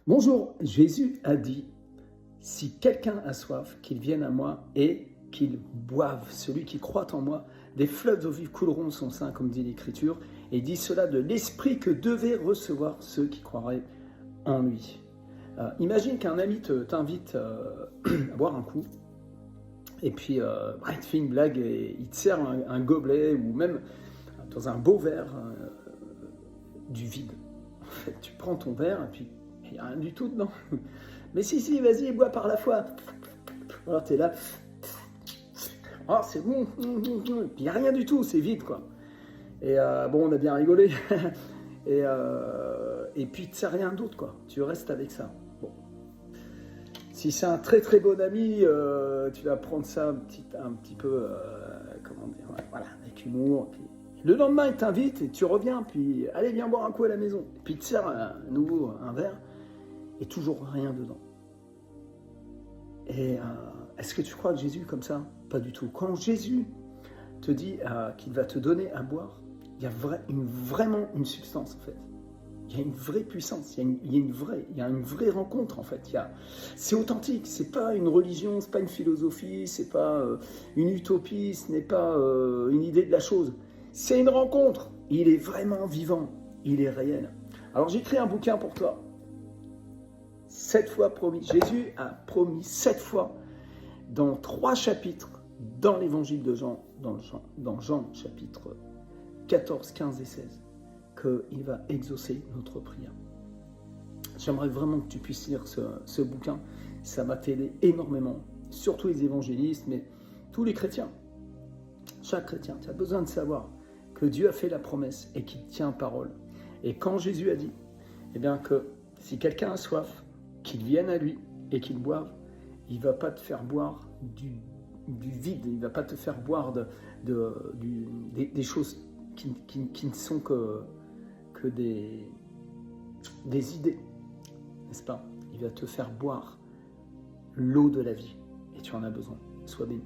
Bonjour, Jésus a dit, si quelqu'un a soif, qu'il vienne à moi et qu'il boive. Celui qui croit en moi, des fleuves d'eau vive couleront de son sein, comme dit l'Écriture. Et il dit cela de l'esprit que devaient recevoir ceux qui croiraient en lui. Imagine qu'un ami t'invite à boire un coup, et puis il te fait une blague et il te sert un gobelet, ou même dans un beau verre, du vide. En fait, tu prends ton verre et puis il n'y a rien du tout dedans. Mais si, vas-y, bois par la foi. Alors tu es là, oh c'est bon, il n'y a rien du tout, c'est vide quoi. Et on a bien rigolé. et puis tu sais rien d'autre quoi, tu restes avec ça. Bon. Si c'est un très très bon ami, tu vas prendre ça un petit peu, comment dire, voilà, avec humour. Puis le lendemain, il t'invite et tu reviens, puis allez, viens boire un coup à la maison. Et puis il te sert à nouveau un verre et toujours rien dedans. Et est-ce que tu crois que Jésus est comme ça? Pas du tout. Quand Jésus te dit qu'il va te donner à boire, il y a vraiment une substance en fait. Il y a une vraie puissance, il y a une vraie rencontre en fait. C'est authentique, c'est pas une religion, c'est pas une philosophie, c'est pas une utopie, ce n'est pas une idée de la chose. C'est une rencontre. Il est vraiment vivant, il est réel. Alors j'ai écrit un bouquin pour toi. 7 fois promis. Jésus a promis 7 fois dans 3 chapitres dans l'évangile de Jean, dans Jean chapitre 14, 15 et 16, qu'il va exaucer notre prière. J'aimerais vraiment que tu puisses lire ce bouquin. Ça va t'aider énormément, surtout les évangélistes, mais tous les chrétiens. Chaque chrétien, tu as besoin de savoir que Dieu a fait la promesse et qu'il tient parole. Et quand Jésus a dit, eh bien que si quelqu'un a soif, qu'il vienne à lui et qu'il boive, il ne va pas te faire boire du vide, il ne va pas te faire boire des choses qui ne sont que des idées, n'est-ce pas? Il va te faire boire l'eau de la vie et tu en as besoin. Sois béni.